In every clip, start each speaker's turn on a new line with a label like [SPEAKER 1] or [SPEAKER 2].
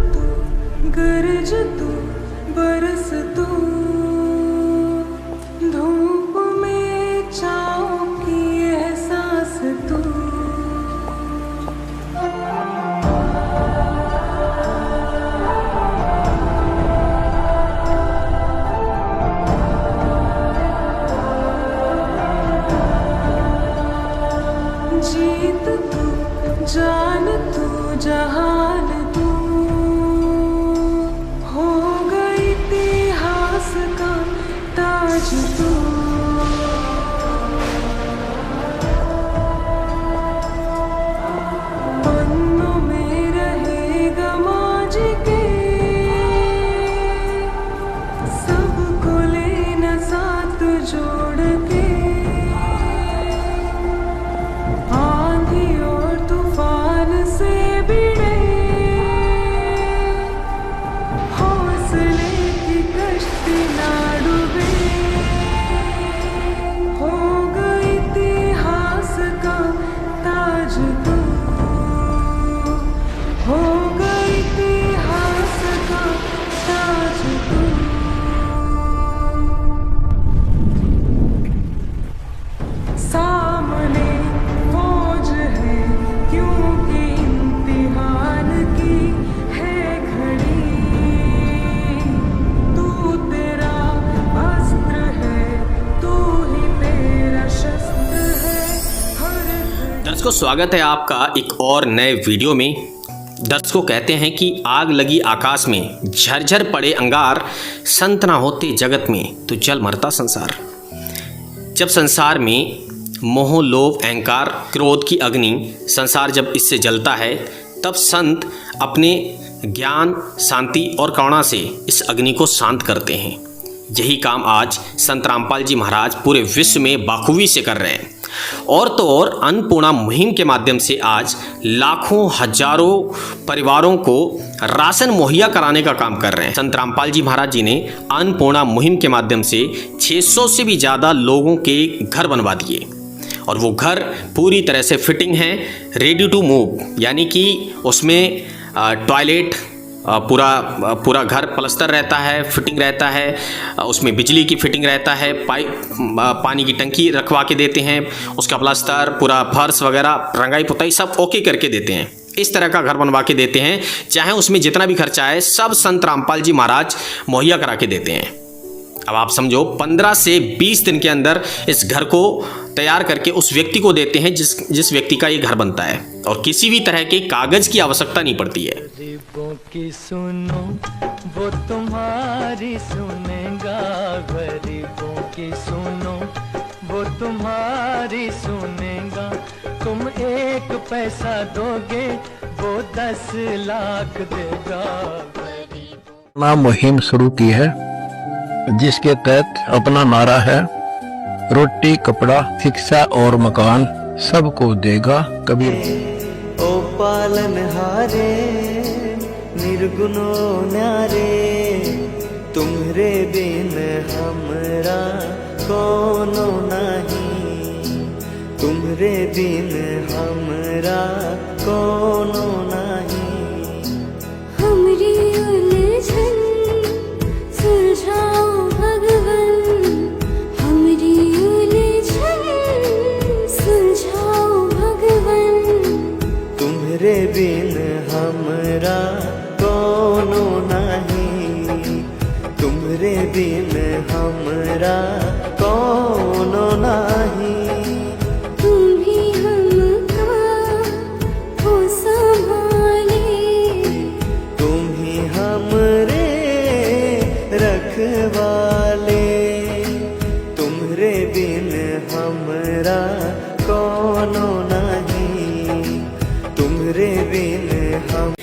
[SPEAKER 1] तू, गरज तू, बरस तू, धूप में छाँव की एहसास तू। जीत तू, जान तू, जहान तू, हो गई इतिहास का ताज तू। पन्नों में रहेगा माजी के, सबको लेना साथ जोड़ के। आंधी और तूफान से भिड़े हौसले की कश्ती ना डूबे, हो गई इतिहास का ताज तू, हो गई इतिहास का ताज तू। सामने फौज है क्योंकि इम्तिहान की है घड़ी, तू तेरा अस्त्र है, तू ही तेरा शस्त्र है हर घड़ी।
[SPEAKER 2] दर्शकों, स्वागत है आपका एक और नए वीडियो में। दर्शकों, कहते हैं कि आग लगी आकाश में, झरझर पड़े अंगार, संत ना होते जगत में तो जल मरता संसार। जब संसार में मोह, लोभ, अहंकार, क्रोध की अग्नि, संसार जब इससे जलता है, तब संत अपने ज्ञान, शांति और करुणा से इस अग्नि को शांत करते हैं। यही काम आज संत रामपाल जी महाराज पूरे विश्व में बाखूबी से कर रहे हैं। और तो और अन्नपूर्णा मुहिम के माध्यम से आज लाखों हजारों परिवारों को राशन मुहैया कराने का काम कर रहे हैं। संत रामपाल जी महाराज जी ने अन्नपूर्णा मुहिम के माध्यम से 600 से भी ज़्यादा लोगों के घर बनवा दिए, और वो घर पूरी तरह से फिटिंग है, रेडी टू मूव, यानी कि उसमें टॉयलेट, पूरा घर प्लास्टर रहता है, फिटिंग रहता है, उसमें बिजली की फिटिंग रहता है, पानी की टंकी रखवा के देते हैं, उसका प्लास्टर, पूरा फर्श वगैरह, रंगाई पुताई सब ओके करके देते हैं। इस तरह का घर बनवा के देते हैं, चाहे उसमें जितना भी खर्चा है सब संत रामपाल जी महाराज मुहैया करा के देते हैं। अब आप समझो, 15 से 20 दिन के अंदर इस घर को तैयार करके उस व्यक्ति को देते हैं जिस व्यक्ति का ये घर बनता है, और किसी भी तरह के कागज की आवश्यकता नहीं पड़ती है।
[SPEAKER 3] गरीबों की सुनो वो तुम्हारी सुनेगा, गरीबों की सुनो वो तुम्हारी सुनेगा। तुम 1 पैसा दोगे वो 10 लाख देगा।
[SPEAKER 4] अपना मुहिम शुरू की है, जिसके तहत अपना नारा है, रोटी, कपड़ा, शिक्षा और मकान सबको देगा कबीर।
[SPEAKER 5] ओ पालनहारे निर्गुणो न्यारे, तुम्हरे बिन हमरा कोनो नहीं, तुम्हरे बिन हमरा कोनो नहीं।
[SPEAKER 6] हमरी उलझन सुलझाओ भगवन, हमरी उलझन सुलझाओ भगवन।
[SPEAKER 5] तुम्हरे बिन हमरा कोनो नहीं, तुम्हरे बिन हमरा कोनो नहीं।
[SPEAKER 6] तुम ही हमका हो संभाले,
[SPEAKER 5] तुम ही हमरे रखवाले, तुम्हरे बिन हमरा कोनो नहीं, तुम्हरे बिन हम।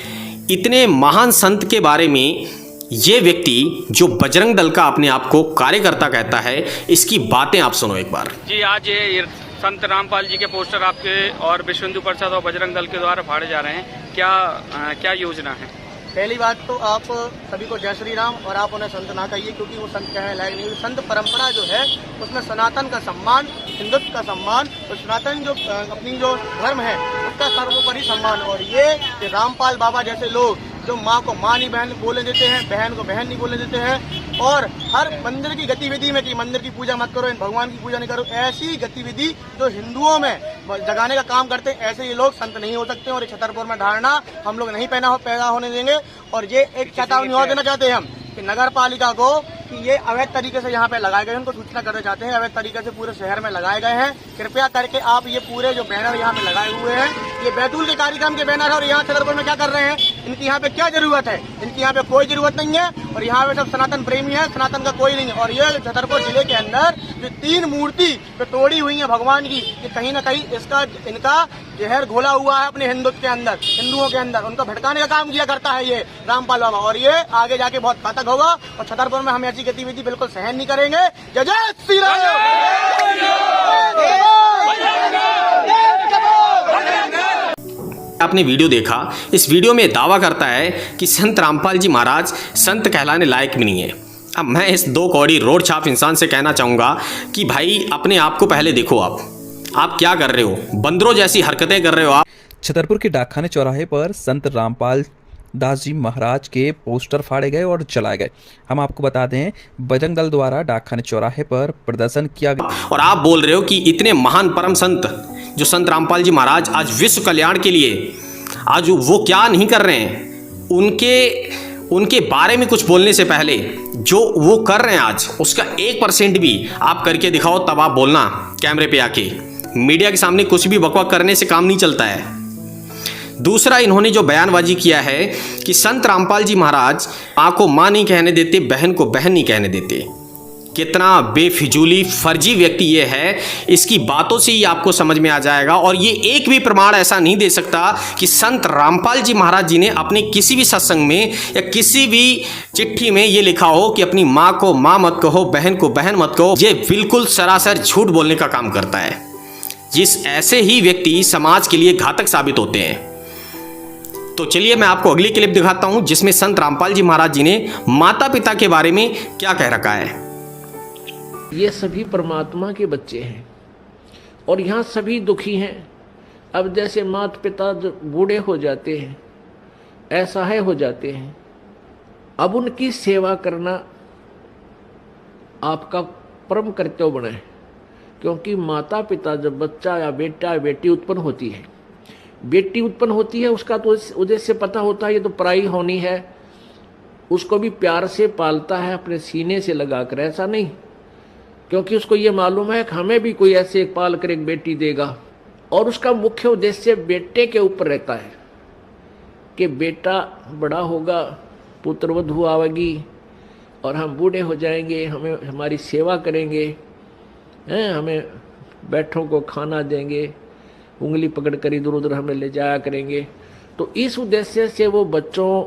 [SPEAKER 2] इतने महान संत के बारे में ये व्यक्ति जो बजरंग दल का अपने आप को कार्यकर्ता कहता है, इसकी बातें आप सुनो एक बार।
[SPEAKER 7] जी, आज ये संत रामपाल जी के पोस्टर आपके और विश्व हिंदू परिषद और बजरंग दल के द्वारा फाड़े जा रहे हैं, क्या योजना है?
[SPEAKER 8] पहली बात तो आप सभी को जय श्री राम, और आप उन्हें संत ना कहिए क्योंकि वो संत कहने लायक नहीं। संत परंपरा जो है उसमें सनातन का सम्मान, हिंदुत्व का सम्मान और सनातन जो अपनी जो धर्म है उसका सर्वोपरि सम्मान। और ये कि रामपाल बाबा जैसे लोग जो माँ को माँ नहीं बहन बोलने देते हैं, बहन को बहन नहीं बोलने देते हैं, और हर मंदिर की गतिविधि में कि मंदिर की पूजा मत करो, इन भगवान की पूजा नहीं करो, ऐसी गतिविधि जो हिंदुओं में जगाने का काम करते हैं, ऐसे ये लोग संत नहीं हो सकते। और ये छतरपुर में धारणा हम लोग नहीं पैदा होने देंगे। और ये एक चेतावनी और देना चाहते हैं हम कि नगर पालिका को कि ये अवैध तरीके से यहाँ पे लगाए गए, उनको सूचना करना चाहते हैं, अवैध तरीके से पूरे शहर में लगाए गए हैं। कृपया करके आप ये पूरे जो बैनर यहाँ पे लगाए हुए हैं, ये बैतूल के कार्यक्रम के बैनर है, और यहाँ छतरपुर में क्या कर रहे हैं, इनकी यहाँ पे क्या जरूरत है, इनकी यहाँ पे कोई जरूरत नहीं है। और यहाँ पे सब सनातन प्रेमी है, सनातन का कोई नहीं है। और ये छतरपुर जिले के अंदर जो 3 मूर्ति पे तोड़ी हुई है भगवान की, कि कहीं ना कहीं इनका जहर घोला हुआ है अपने हिंदुत्व के अंदर, हिंदुओं के अंदर, उनको भटकाने का काम किया करता है ये रामपाल बाबा। और ये आगे जाके बहुत घातक होगा, और छतरपुर में हम ऐसी गतिविधि बिल्कुल सहन नहीं करेंगे। जय जय श्री राम।
[SPEAKER 2] आपने वीडियो देखा, इस वीडियो में दावा करता है कि संत रामपाल जी महाराज संत कहलाने लायक भी नहीं है। अब मैं इस 2 कौड़ी रोड छाप इंसान से कहना चाहूँगा कि भाई अपने आप को पहले देखो। आप क्या कर रहे हो, बंदरों जैसी हरकतें कर रहे हो आप।
[SPEAKER 9] छतरपुर के डाकखाने चौराहे पर संत रामपाल दास जी महाराज के पोस्टर फाड़े गए और जलाए गए। हम आपको बता दें, बजरंग दल द्वारा डाकखाने चौराहे पर प्रदर्शन किया गया।
[SPEAKER 2] और आप बोल रहे हो कि इतने महान परम संत जो संत रामपाल जी महाराज आज विश्व कल्याण के लिए आज वो क्या नहीं कर रहे हैं, उनके बारे में कुछ बोलने से पहले जो वो कर रहे हैं आज उसका 1% भी आप करके दिखाओ, तब आप बोलना कैमरे पे आके। मीडिया के सामने कुछ भी बकवास करने से काम नहीं चलता है। दूसरा, इन्होंने जो बयानबाजी किया है कि संत रामपाल जी महाराज माँ को माँ नहीं कहने देते, बहन को बहन नहीं कहने देते। कितना बेफिजूली फर्जी व्यक्ति ये है, इसकी बातों से ही आपको समझ में आ जाएगा। और ये एक भी प्रमाण ऐसा नहीं दे सकता कि संत रामपाल जी महाराज जी ने अपने किसी भी सत्संग में या किसी भी चिट्ठी में ये लिखा हो कि अपनी माँ को माँ मत कहो, बहन को बहन मत कहो। ये बिल्कुल सरासर झूठ बोलने का काम करता है। जिस ऐसे ही व्यक्ति समाज के लिए घातक साबित होते हैं। तो चलिए मैं आपको अगली क्लिप दिखाता हूं जिसमें संत रामपाल जी महाराज जी ने माता पिता के बारे में क्या कह रखा है।
[SPEAKER 10] ये सभी परमात्मा के बच्चे हैं और यहाँ सभी दुखी हैं। अब जैसे माता पिता बूढ़े हो जाते हैं, असहाय हो जाते हैं, अब उनकी सेवा करना आपका परम कर्तव्य बना है। क्योंकि माता पिता जब बच्चा या बेटा या बेटी उत्पन्न होती है, उसका तो उद्देश्य पता होता है, ये तो पराई होनी है। उसको भी प्यार से पालता है, अपने सीने से लगाकर, ऐसा नहीं। क्योंकि उसको ये मालूम है कि हमें भी कोई ऐसे एक पाल कर एक बेटी देगा। और उसका मुख्य उद्देश्य बेटे के ऊपर रहता है कि बेटा बड़ा होगा, पुत्रवधू आवेगी और हम बूढ़े हो जाएंगे, हमें हमारी सेवा करेंगे, हमें बैठों को खाना देंगे, उंगली पकड़ कर इधर उधर हमें ले जाया करेंगे। तो इस उद्देश्य से वो बच्चों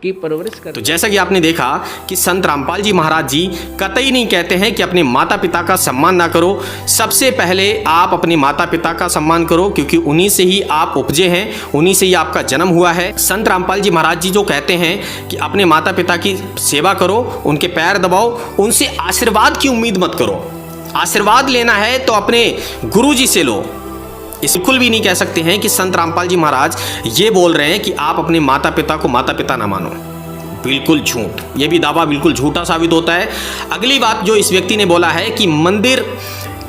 [SPEAKER 10] की परवरिश करते।
[SPEAKER 2] तो जैसा कि आपने देखा कि संत रामपाल जी महाराज जी कतई नहीं कहते हैं कि अपने माता पिता का सम्मान ना करो। सबसे पहले आप अपने माता पिता का सम्मान करो, क्योंकि उन्हीं से ही आप उपजे हैं, उन्हीं से ही आपका जन्म हुआ है। संत रामपाल जी महाराज जी जो कहते हैं कि अपने माता पिता की सेवा करो, उनके पैर दबाओ, उनसे आशीर्वाद की उम्मीद मत करो। आशीर्वाद लेना है तो अपने गुरु जी से लो। इस बिल्कुल भी नहीं कह सकते हैं कि संत रामपाल जी महाराज ये बोल रहे हैं कि आप अपने माता पिता को माता पिता ना मानो। बिल्कुल झूठ, ये भी दावा बिल्कुल झूठा साबित होता है। अगली बात जो इस व्यक्ति ने बोला है कि मंदिर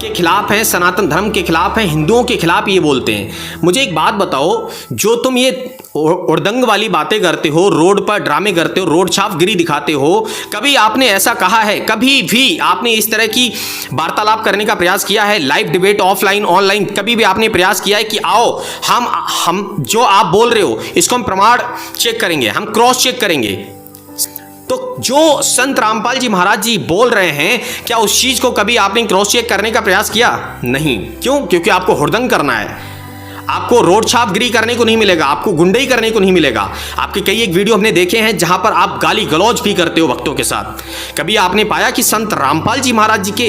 [SPEAKER 2] के खिलाफ है, सनातन धर्म के खिलाफ है, हिंदुओं के खिलाफ ये बोलते हैं। मुझे एक बात बताओ, जो तुम ये उड़दंग वाली बातें करते हो, रोड पर ड्रामे करते हो, रोड छापगिरी दिखाते हो, कभी आपने ऐसा कहा है, कभी भी आपने इस तरह की वार्तालाप करने का प्रयास किया है, लाइव डिबेट ऑफलाइन ऑनलाइन, कभी भी आपने प्रयास किया है कि आओ हम जो आप बोल रहे हो इसको हम प्रमाण चेक करेंगे, हम क्रॉस चेक करेंगे। तो जो संत रामपाल जी महाराज जी बोल रहे हैं, क्या उस चीज को कभी आपने क्रॉस चेक करने का प्रयास किया? नहीं। क्यों? क्योंकि आपको हुड़दंग करना है, आपको रोड छापगिरी करने को नहीं मिलेगा, आपको गुंडई करने को नहीं मिलेगा। आपके कई एक वीडियो हमने देखे हैं जहां पर आप गाली गलौज भी करते हो भक्तों के साथ। कभी आपने पाया कि संत रामपाल जी महाराज जी के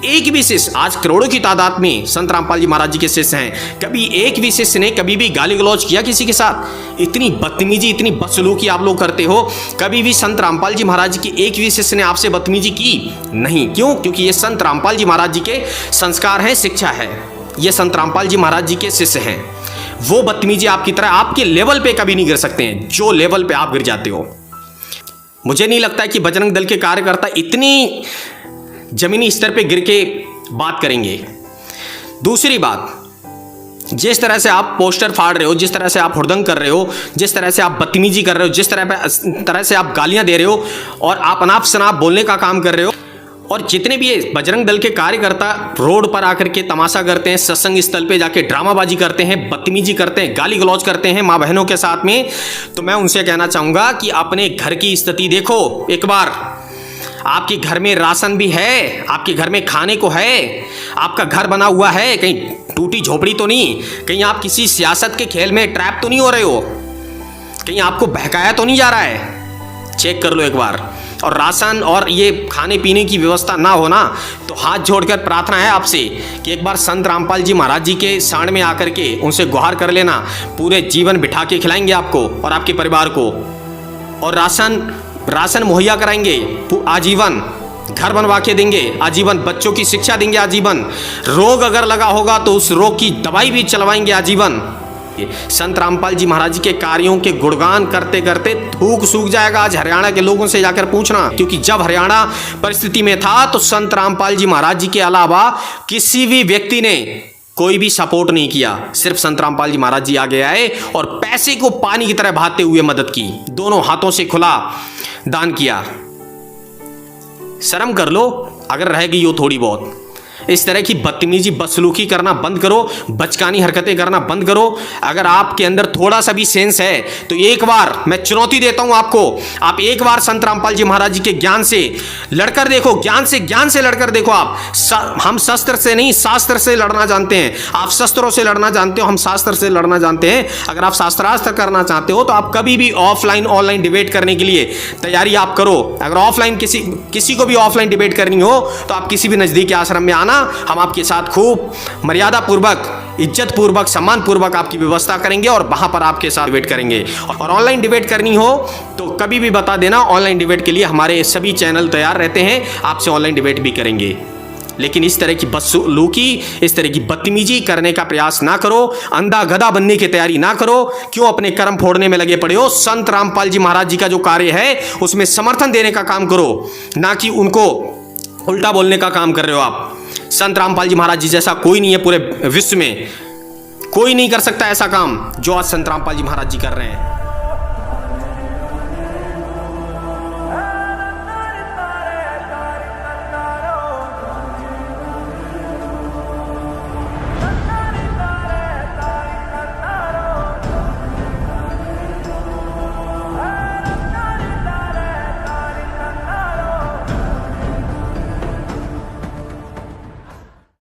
[SPEAKER 2] एक भी शिष्य, आज करोड़ों की तादाद में संत रामपाल जी महाराज जी के शिष्य हैं, कभी एक भी शिष्य ने कभी भी गाली गलौज किया किसी के साथ? इतनी बदतमीजी, इतनी बदसलूकी आप लोग करते हो। कभी भी संत रामपाल जी महाराज जी के एक भी शिष्य ने आपसे बदतमीजी की नहीं। क्यों? क्योंकि ये संत रामपाल जी महाराज जी के संस्कार हैं, शिक्षा है। ये संत रामपाल जी महाराज जी के शिष्य हैं। वो बदतमीजी आपकी तरह आपके लेवल पे कभी नहीं गिर सकते हैं जो लेवल पे आप गिर जाते हो। मुझे नहीं लगता है कि बजरंग दल के कार्यकर्ता इतनी जमीनी स्तर पे गिर के बात करेंगे। दूसरी बात, जिस तरह से आप पोस्टर फाड़ रहे हो, जिस तरह से आप हुड़दंग कर रहे हो, जिस तरह से आप बदतमीजी कर रहे हो, जिस तरह से आप गालियां दे रहे हो और आप अनाप शनाप बोलने का काम कर रहे हो, और जितने भी ये बजरंग दल के कार्यकर्ता रोड पर आकर के तमाशा करते हैं, सत्संग स्थल पे जाके ड्रामाबाजी करते हैं, बदतमीजी करते हैं, गाली गलौज करते हैं माँ बहनों के साथ में, तो मैं उनसे कहना चाहूँगा कि अपने घर की स्थिति देखो एक बार। आपके घर में राशन भी है, आपके घर में खाने को है, आपका घर बना हुआ है, कहीं टूटी झोपड़ी तो नहीं, कहीं आप किसी सियासत के खेल में ट्रैप तो नहीं हो रहे हो, कहीं आपको बहकाया तो नहीं जा रहा है, चेक कर लो एक बार। और राशन और ये खाने पीने की व्यवस्था ना होना तो हाथ जोड़कर प्रार्थना है आपसे कि एक बार संत रामपाल जी महाराज जी के साण में आकर के उनसे गुहार कर लेना, पूरे जीवन बिठा के खिलाएंगे आपको और आपके परिवार को, और राशन मुहैया कराएंगे आजीवन, घर बनवा के देंगे आजीवन, बच्चों की शिक्षा देंगे आजीवन, रोग अगर लगा होगा तो उस रोग की दवाई भी चलवाएंगे आजीवन। संत रामपाल जी महाराज जी के कार्यों के गुणगान करते करते थूक सूख जाएगा। आज हरियाणा के लोगों से जाकर पूछना, क्योंकि जब हरियाणा परिस्थिति में था तो संत रामपाल जी महाराज जी के अलावा किसी भी व्यक्ति ने कोई भी सपोर्ट नहीं किया, सिर्फ संत रामपाल जी महाराज जी आगे आए और पैसे को पानी की तरह बहाते हुए मदद की, दोनों हाथों से खुला दान किया। शर्म कर लो अगर रह गई हो थोड़ी बहुत। इस तरह की बदतमीजी बदसलूकी करना बंद करो, बचकानी हरकतें करना बंद करो। अगर आपके अंदर थोड़ा सा भी सेंस है तो एक बार मैं चुनौती देता हूं आपको, आप एक बार संत रामपाल जी महाराज जी के ज्ञान से लड़कर देखो, ज्ञान से लड़कर देखो। हम शस्त्र से नहीं शास्त्र से लड़ना जानते हैं, आप शस्त्रों से लड़ना जानते हो, हम शास्त्र से लड़ना जानते हैं। अगर आप शास्त्रास्त्र करना चाहते हो तो आप कभी भी ऑफलाइन ऑनलाइन डिबेट करने के लिए तैयारी आप करो। अगर ऑफलाइन किसी को भी ऑफलाइन डिबेट करनी हो तो आप किसी भी नजदीकी आश्रम में आना, हम आपके साथ खूब मर्यादा पूर्वक, इज्जत पूर्वक, सम्मान पूर्वक आपकी व्यवस्था करेंगे और वहां पर आपके साथ डिबेट करेंगे। और ऑनलाइन डिबेट करनी हो तो कभी भी बता देना, ऑनलाइन डिबेट के लिए हमारे सभी चैनल तैयार रहते हैं, आपसे ऑनलाइन डिबेट भी करेंगे। लेकिन इस तरह की बदसलूकी, इस तरह की बदतमीजी करने का प्रयास ना करो, अंधा गधा बनने की तैयारी ना करो। क्यों अपने कर्म फोड़ने में लगे पड़े हो? संत रामपाल जी महाराज जी का जो कार्य है उसमें समर्थन देने का काम करो, ना कि उनको उल्टा बोलने का काम कर रहे हो आप। संत रामपाल जी महाराज जी जैसा कोई नहीं है पूरे विश्व में, कोई नहीं कर सकता ऐसा काम जो आज संत रामपाल जी महाराज जी कर रहे हैं।